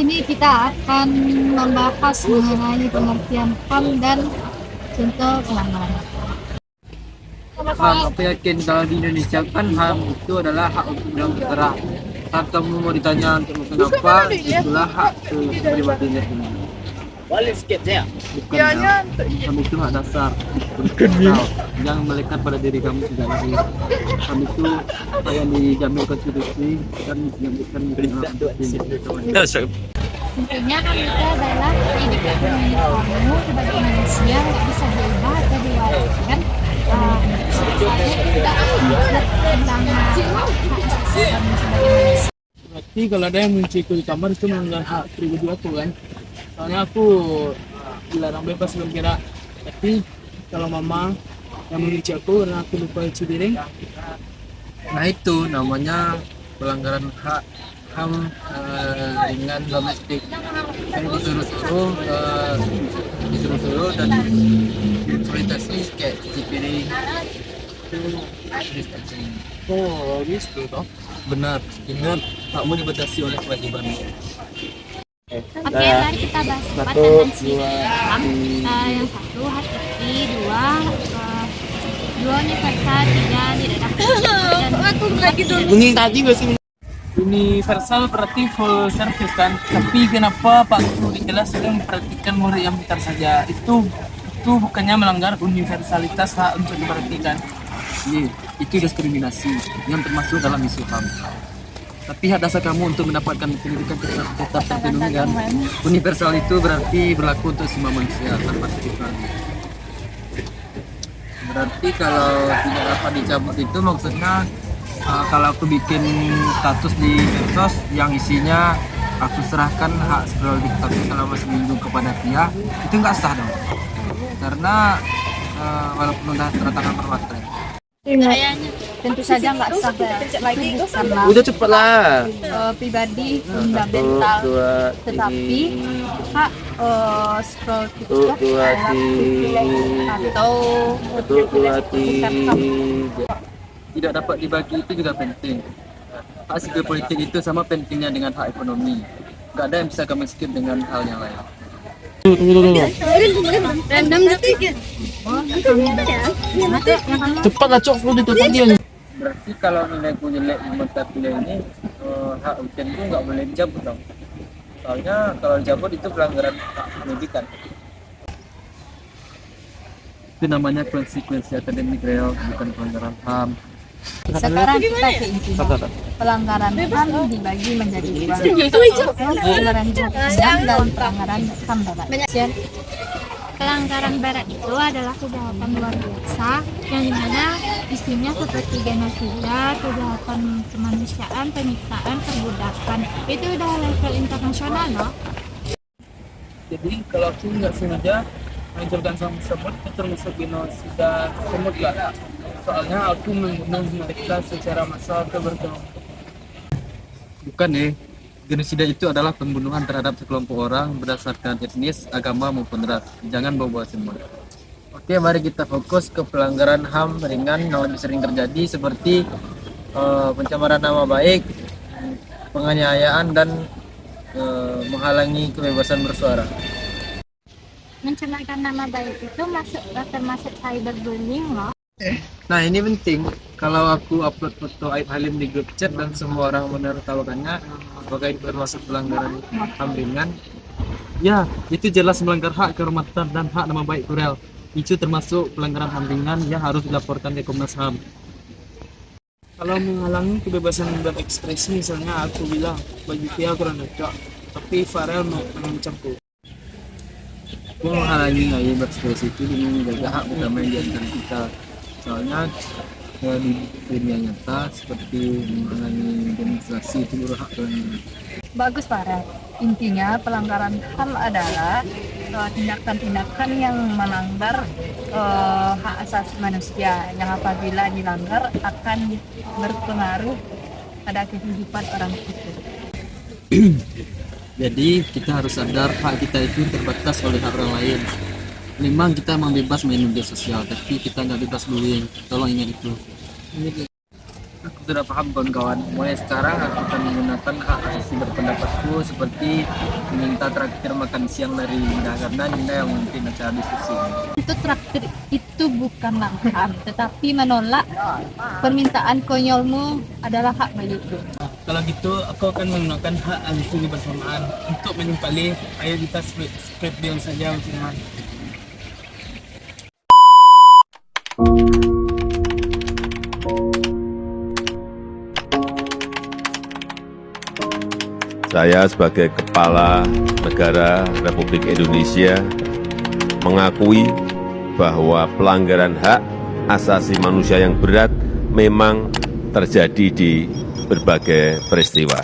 ini kita akan membahas mengenai pengertian HAM dan contoh pelanggaran. HAM, aku yakin kalau di Indonesia kan HAM itu adalah hak untuk yang bergerak. Saat kamu mau ditanya untuk melakukan apa, itulah hak kepribadian sendiri. Bukannya HAM itu hak dasar universal yang melekat pada diri kamu sejak lahir. HAM itu apa yang dijamin konstitusi dan disebutkan di konstitusi. Intinya kan itu adalah kehidupan kamu sebagai manusia nggak bisa diubah atau diwariskan. Saya tidak tentang hak asasi kamu sebagai manusia. Berarti kalau ada yang menciku di kamar itu melanggar hak pribadi aku kan? Soalnya aku dilarang bebas bergerak. Tapi kalau mama yang mengunci aku karena aku lupa cuci piring, nah itu namanya pelanggaran hak HAM ringan domestik. Yang disuruh-suruh dan eksploitasi kayak cuci piring itu distancing. Oh gitu toh? Benar, ingat kamu dibatasi oleh kewajibanmu. Oke, mari kita bahas empat tendensi HAM. Yang satu hati, dua universal, tiga tidak dapat. Bunyi tadi gak sih? Universal berarti full service kan? Tapi kenapa Pak Guru di kelas sedang memperhatikan murid yang pintar saja? Itu bukannya melanggar universalitas hak untuk diperhatikan? Iya, itu diskriminasi yang termasuk dalam isu HAM. Tapi hak dasar kamu untuk mendapatkan pendidikan tetap terpenuhi kan? Universal itu berarti berlaku untuk semua manusia tanpa terkecuali. Berarti kalau tidak dapat dicabut itu maksudnya kalau aku bikin status di medsos yang isinya aku serahkan hak scroll TikTok selama seminggu kepada dia, itu nggak sah dong. Karena walaupun udah tanda tangan perwakilan. Kayaknya tentu saja nggak sah. Udah cepet lah. Pribadi fundamental, tetapi hak scroll TikTok atau tidak dapat dibagi itu juga penting. Hak sipil politik itu sama pentingnya dengan hak ekonomi. Gak ada yang bisa kamu skip dengan hal yang lain. random detik. Cepatlah cok, lu ditutup dia. Berarti kalau nilaiku jelek di mata kuliah ini, hak ujianku nggak boleh dicabut dong. Soalnya kalau dicabut itu pelanggaran hak pendidikan. Itu namanya konsekuensi akademik real, bukan pelanggaran HAM. Sekarang kita ke intinya. Pelanggaran HAM dibagi menjadi dua. Pelanggaran HAM dan pelanggaran HAM berat. Pelanggaran berat itu adalah kejahatan luar biasa yang dimana isinya seperti genosida, kejahatan kemanusiaan, penyiksaan, perbudakan. Itu udah level internasional loh. Jadi kalau aku nggak sengaja menghancurkan semut itu termasuk genosida semut lah. Soalnya aku membunuh mereka secara massal atau berkelompok. Bukan genosida itu adalah pembunuhan terhadap sekelompok orang berdasarkan etnis, agama maupun ras. Jangan bawa-bawa semua. Oke, mari kita fokus ke pelanggaran HAM ringan yang lebih sering terjadi seperti pencemaran nama baik, penganiayaan dan menghalangi kebebasan bersuara. Mencemarkan nama baik itu termasuk cyberbullying loh. Nah ini penting, kalau aku upload foto Aib Halim di grup chat dan semua orang menertawakannya sebagai termasuk pelanggaran HAM ringan, ya itu jelas melanggar hak kehormatan dan hak nama baik Kurel. Itu termasuk pelanggaran HAM ringan yang harus dilaporkan ke Komnas HAM. Kalau menghalangi kebebasan berekspresi, misalnya aku bilang bagi dia kurang cocok, tapi Farel mengancamku. Aku menghalangi berekspresi itu dengan menjaga hak utama yang diantara kita. Soalnya di dunia nyata seperti menghalangi demonstrasi itu berhak pelanggaran. Bagus Farel. Intinya pelanggaran HAM adalah tindakan-tindakan yang melanggar hak asasi manusia yang apabila dilanggar akan berpengaruh pada kehidupan orang itu. Jadi kita harus sadar hak kita itu terbatas oleh hak orang lain. Memang kita memang bebas main media sosial, tapi kita nggak bebas bullying. Tolong ingat itu. Aku sudah paham kawan-kawan. Mulai sekarang aku akan menggunakan hak asasi berpendapatku seperti meminta traktir makan siang dari Nina karena Nina yang memimpin acara diskusi ini. Untuk traktir itu bukanlah hak, tetapi menolak permintaan konyolmu adalah hak bagiku. Kalau gitu, aku akan menggunakan hak asasi kebersamaan untuk menimpali. Ayo kita spread deal saja bersama. Saya sebagai Kepala Negara Republik Indonesia mengakui bahwa pelanggaran hak asasi manusia yang berat memang terjadi di berbagai peristiwa.